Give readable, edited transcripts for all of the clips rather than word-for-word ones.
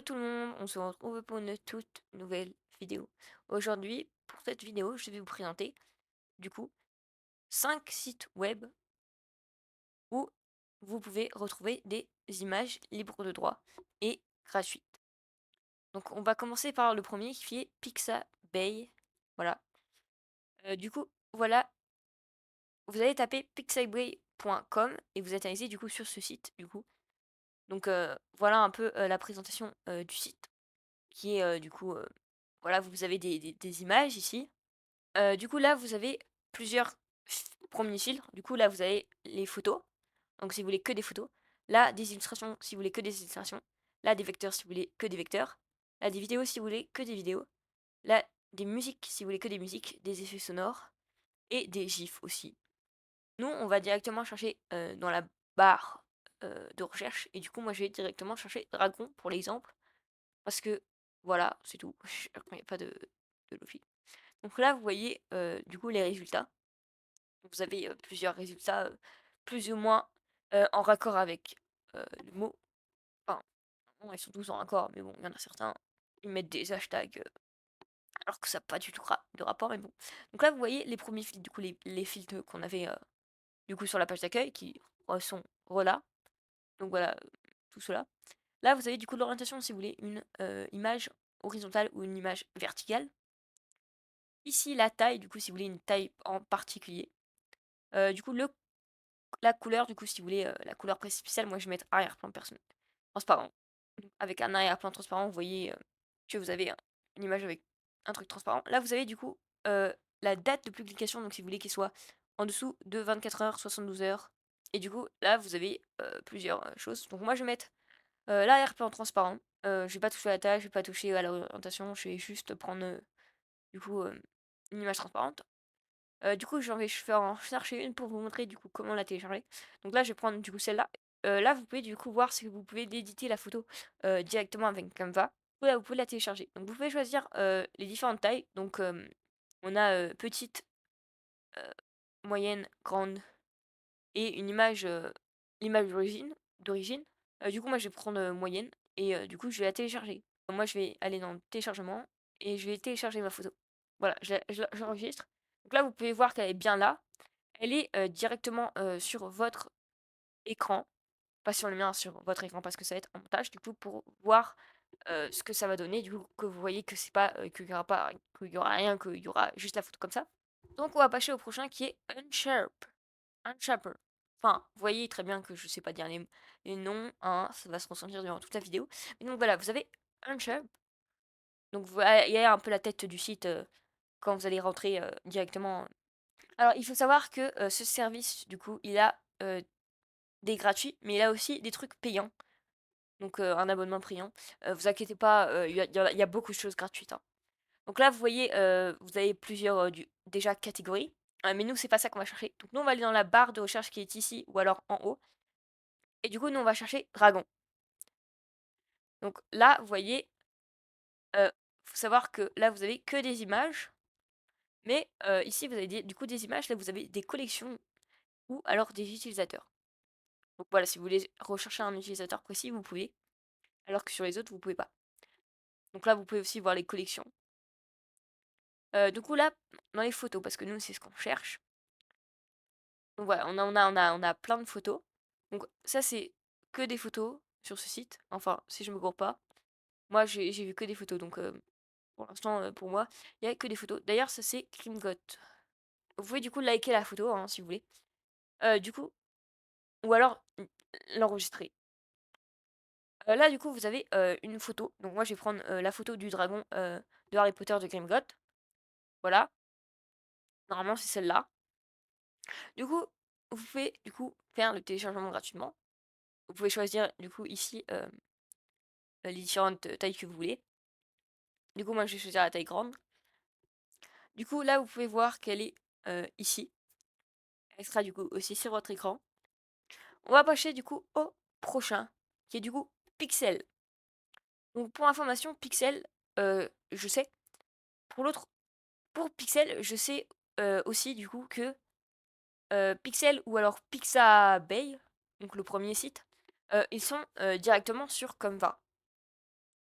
tout le monde, on se retrouve pour une toute nouvelle vidéo. Aujourd'hui, pour cette vidéo, je vais vous présenter, du coup, 5 sites web où vous pouvez retrouver des images libres de droit et gratuites. Donc, on va commencer par le premier qui est Pixabay. Voilà. Du coup, voilà, vous allez taper pixabay.com et vous atterrissez du coup sur ce site, du coup. Donc, voilà un peu la présentation du site qui est du coup voilà, vous avez des images ici. Du coup, là, vous avez plusieurs premiers filtres. Du coup, là, vous avez les photos. Donc, si vous voulez que des photos. Là, des illustrations, si vous voulez que des illustrations. Là, des vecteurs, si vous voulez que des vecteurs. Là, des vidéos, si vous voulez que des vidéos. Là, des musiques, si vous voulez que des musiques. Des effets sonores. Et des gifs aussi. Nous, on va directement chercher dans la barre de recherche. Et du coup, moi, je vais directement chercher dragon pour l'exemple. Parce que, voilà, c'est tout. Il n'y a pas de logique. Donc là, vous voyez du coup les résultats. Vous avez plusieurs résultats plus ou moins en raccord avec le mot. Enfin, non, ils sont tous en raccord, mais bon, il y en a certains, ils mettent des hashtags alors que ça n'a pas du tout de rapport, mais bon. Donc là, vous voyez les premiers filtres, du coup, les filtres qu'on avait du coup sur la page d'accueil qui sont là. Donc voilà, tout cela. Là, vous avez du coup l'orientation si vous voulez une image horizontale ou une image verticale. Ici, la taille, du coup, si vous voulez une taille en particulier. Du coup, la couleur, du coup, si vous voulez la couleur précipicielle, moi je vais mettre arrière-plan transparent. Avec un arrière-plan transparent, vous voyez que vous avez une image avec un truc transparent. Là, vous avez du coup la date de publication, donc si vous voulez qu'il soit en dessous de 24 heures, 72 heures. Et du coup, là, vous avez plusieurs choses. Donc moi, je vais mettre l'arrière-plan transparent. Je vais pas toucher à la tâche, je vais pas toucher à l'orientation, je vais juste prendre du coup une image transparente. Du coup, je vais en chercher une pour vous montrer du coup comment la télécharger. Donc là, je vais prendre du coup celle-là. Là, vous pouvez du coup voir si vous pouvez éditer la photo directement avec Canva. Là, vous pouvez la télécharger. Donc vous pouvez choisir les différentes tailles. Donc on a petite, euh, moyenne, grande et une image, l'image d'origine. Du coup, moi, je vais prendre moyenne et du coup, je vais la télécharger. Moi, je vais aller dans le téléchargement et je vais télécharger ma photo. Voilà, j'enregistre. Donc là, vous pouvez voir qu'elle est bien là. Elle est directement sur votre écran, pas sur le mien, sur votre écran parce que ça va être en montage du coup pour voir ce que ça va donner, du coup que vous voyez que c'est pas qu'il y aura pas qu'il y aura rien, qu'il y aura juste la photo comme ça. Donc on va passer au prochain qui est Unsharper. Enfin, vous voyez très bien que je sais pas dire les noms, hein, ça va se ressentir durant toute la vidéo. Mais donc voilà, vous avez Unsharp. Donc il y a un peu la tête du site quand vous allez rentrer directement. Alors il faut savoir que ce service, du coup, il a des gratuits, mais il a aussi des trucs payants. Donc un abonnement payant. Vous inquiétez pas, il y a beaucoup de choses gratuites, hein. Donc là, vous voyez, vous avez plusieurs déjà catégories. Mais nous, c'est pas ça qu'on va chercher. Donc nous, on va aller dans la barre de recherche qui est ici ou alors en haut. Et du coup, nous, on va chercher dragon. Donc là, vous voyez, faut savoir que là, vous avez que des images. Mais ici, vous avez du coup des images. Là, vous avez des collections ou alors des utilisateurs. Donc voilà, si vous voulez rechercher un utilisateur précis, vous pouvez. Alors que sur les autres, vous pouvez pas. Donc là, vous pouvez aussi voir les collections. Du coup, là, dans les photos, parce que nous, c'est ce qu'on cherche. Donc voilà, on a plein de photos. Donc ça, c'est que des photos sur ce site. Enfin, si je me gourre pas. Moi, j'ai vu que des photos. Donc pour l'instant, pour moi, il n'y a que des photos. D'ailleurs, ça, c'est Krimgot. Vous pouvez du coup liker la photo, hein, si vous voulez. Du coup, ou alors l'enregistrer. Là, du coup, vous avez une photo. Donc moi, je vais prendre la photo du dragon de Harry Potter de Grimgott. Voilà. Normalement, c'est celle-là. Du coup, vous pouvez du coup faire le téléchargement gratuitement. Vous pouvez choisir du coup ici les différentes tailles que vous voulez. Du coup, moi, je vais choisir la taille grande. Du coup, là, vous pouvez voir qu'elle est ici. Elle sera du coup aussi sur votre écran. On va passer du coup au prochain, qui est du coup Pixel. Donc pour information, Pixel, je sais. Pour l'autre, pour Pixel, je sais aussi du coup que Pixel ou alors Pixabay, donc le premier site, ils sont directement sur Canva.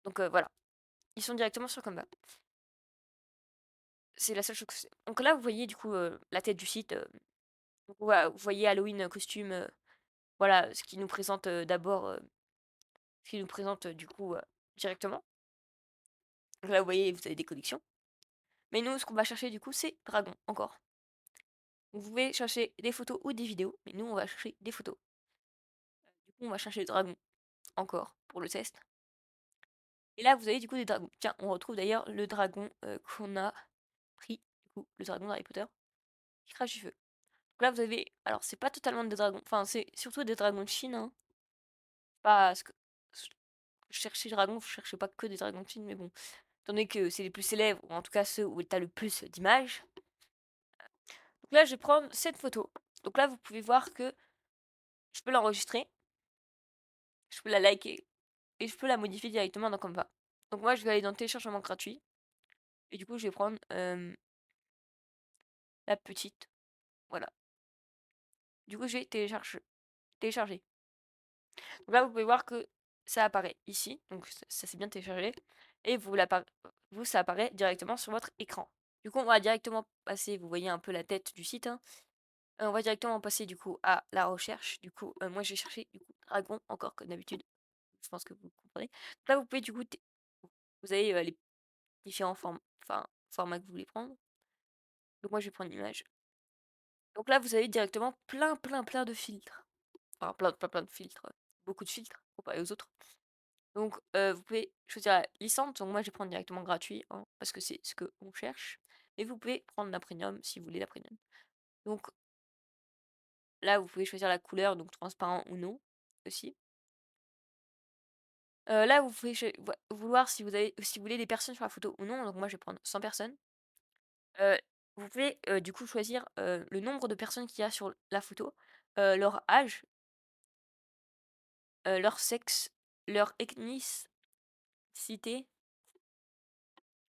Donc voilà, ils sont directement sur Canva. C'est la seule chose que c'est. Donc là, vous voyez du coup la tête du site. Vous voyez Halloween costume. Voilà, ce qui nous présente d'abord, ce qui nous présente du coup directement. Donc là, vous voyez, vous avez des collections. Mais nous, ce qu'on va chercher du coup, c'est dragon encore. Vous pouvez chercher des photos ou des vidéos, mais nous, on va chercher des photos. Du coup, on va chercher le dragon encore pour le test. Et là, vous avez du coup des dragons. Tiens, on retrouve d'ailleurs le dragon qu'on a pris, du coup, le dragon d'Harry Potter, qui crache du feu. Donc là, vous avez. Alors, c'est pas totalement des dragons. Enfin, c'est surtout des dragons de Chine. Hein. Pas ce que. Chercher dragon, vous cherchez pas que des dragons de Chine, mais bon. Étant donné que c'est les plus célèbres, ou en tout cas ceux où t'as le plus d'images. Donc là, je vais prendre cette photo. Donc là, vous pouvez voir que je peux l'enregistrer, je peux la liker, et je peux la modifier directement dans Canva. Donc moi, je vais aller dans téléchargement gratuit, et du coup, je vais prendre la petite. Voilà. Du coup, je vais télécharger. Donc là, vous pouvez voir que ça apparaît ici. Donc ça s'est bien téléchargé. Et vous, ça apparaît directement sur votre écran. Du coup, on va directement passer, vous voyez un peu la tête du site. Hein. On va directement passer du coup à la recherche. Du coup, moi, je vais chercher du coup dragon, encore comme d'habitude. Je pense que vous comprenez. Donc là, vous pouvez du coup, vous avez les différents formats que vous voulez prendre. Donc moi, je vais prendre une image. Donc là, vous avez directement plein de filtres. Enfin, plein de filtres. Beaucoup de filtres comparé aux autres. Donc, vous pouvez choisir la licence. Donc, moi, je vais prendre directement gratuit hein, parce que c'est ce qu'on cherche. Et vous pouvez prendre la premium si vous voulez la premium. Donc, là, vous pouvez choisir la couleur, donc transparent ou non aussi. Là, vous pouvez vouloir si vous voulez des personnes sur la photo ou non. Donc, moi, je vais prendre 100 personnes. Vous pouvez du coup choisir le nombre de personnes qu'il y a sur la photo, leur âge, leur sexe, leur ethnicité,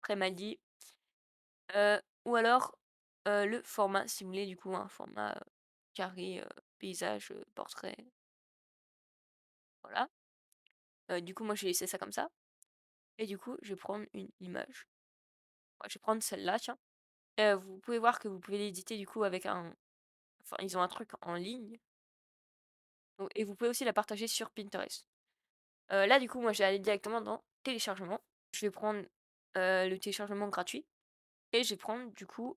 très mal dit, ou alors le format, si vous voulez, du coup, un format carré, paysage, portrait, voilà. Du coup, moi, j'ai laissé ça comme ça. Et du coup, je vais prendre une image. Ouais, je vais prendre celle-là, tiens. Vous pouvez voir que vous pouvez l'éditer du coup avec un. Enfin, ils ont un truc en ligne. Et vous pouvez aussi la partager sur Pinterest. Là, du coup, moi, je vais aller directement dans téléchargement. Je vais prendre le téléchargement gratuit. Et je vais prendre du coup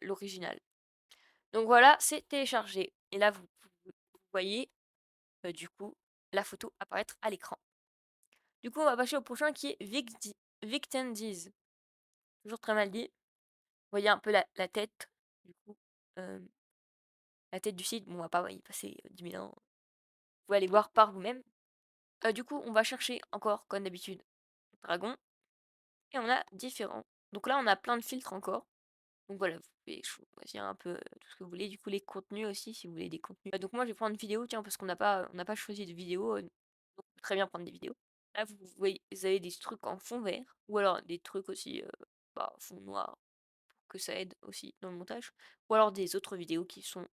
l'original. Donc voilà, c'est téléchargé. Et là, vous voyez du coup la photo apparaître à l'écran. Du coup, on va passer au prochain qui est Victendies. Toujours très mal dit. Vous voyez un peu la tête. Du coup, la tête du site. Bon, on va pas y passer 10 000 ans. Vous pouvez aller voir par vous-même. Du coup, on va chercher encore, comme d'habitude, dragon. Et on a différents. Donc là, on a plein de filtres encore. Donc voilà, vous pouvez choisir un peu tout ce que vous voulez. Du coup, les contenus aussi, si vous voulez des contenus. Donc moi, je vais prendre une vidéo, tiens, parce qu'on n'a pas choisi de vidéo. Donc on peut très bien prendre des vidéos. Là, vous voyez, vous avez des trucs en fond vert. Ou alors des trucs aussi, fond noir, pour que ça aide aussi dans le montage. Ou alors des autres vidéos qui sont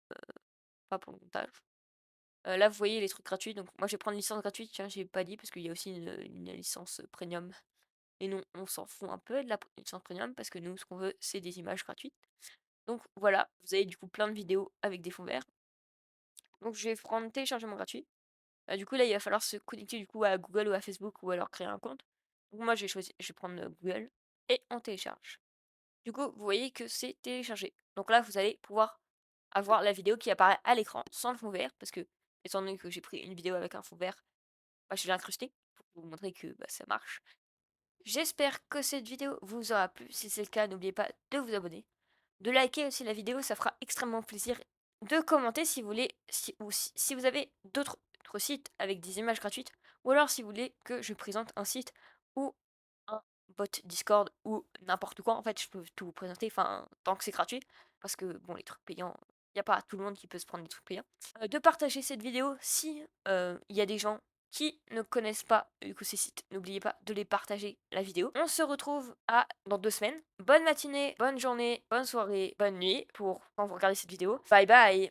pas pour le montage. Là, vous voyez les trucs gratuits. Donc moi, je vais prendre une licence gratuite. Tiens, j'ai pas dit, parce qu'il y a aussi une licence premium. Et non, on s'en fout un peu de la licence premium parce que nous, ce qu'on veut, c'est des images gratuites. Donc voilà, vous avez du coup plein de vidéos avec des fonds verts. Donc je vais prendre téléchargement gratuit. Du coup, là, il va falloir se connecter du coup à Google ou à Facebook ou alors créer un compte. Donc moi, je vais prendre Google et on télécharge. Du coup, vous voyez que c'est téléchargé. Donc là, vous allez pouvoir avoir la vidéo qui apparaît à l'écran sans le fond vert parce que, étant donné que j'ai pris une vidéo avec un fond vert, je l'ai incrusté pour vous montrer que ça marche. J'espère que cette vidéo vous aura plu. Si c'est le cas, n'oubliez pas de vous abonner, de liker aussi la vidéo, ça fera extrêmement plaisir. De commenter si vous voulez, si vous avez d'autres sites avec des images gratuites, ou alors si vous voulez que je présente un site ou un bot Discord ou n'importe quoi. En fait, je peux tout vous présenter, enfin, tant que c'est gratuit, parce que bon, les trucs payants, il n'y a pas tout le monde qui peut se prendre des trucs payants. De partager cette vidéo si il y a des gens qui ne connaissent pas du coup ces sites, n'oubliez pas de les partager la vidéo. On se retrouve dans 2 semaines. Bonne matinée, bonne journée, bonne soirée, bonne nuit pour quand vous regardez cette vidéo. Bye bye.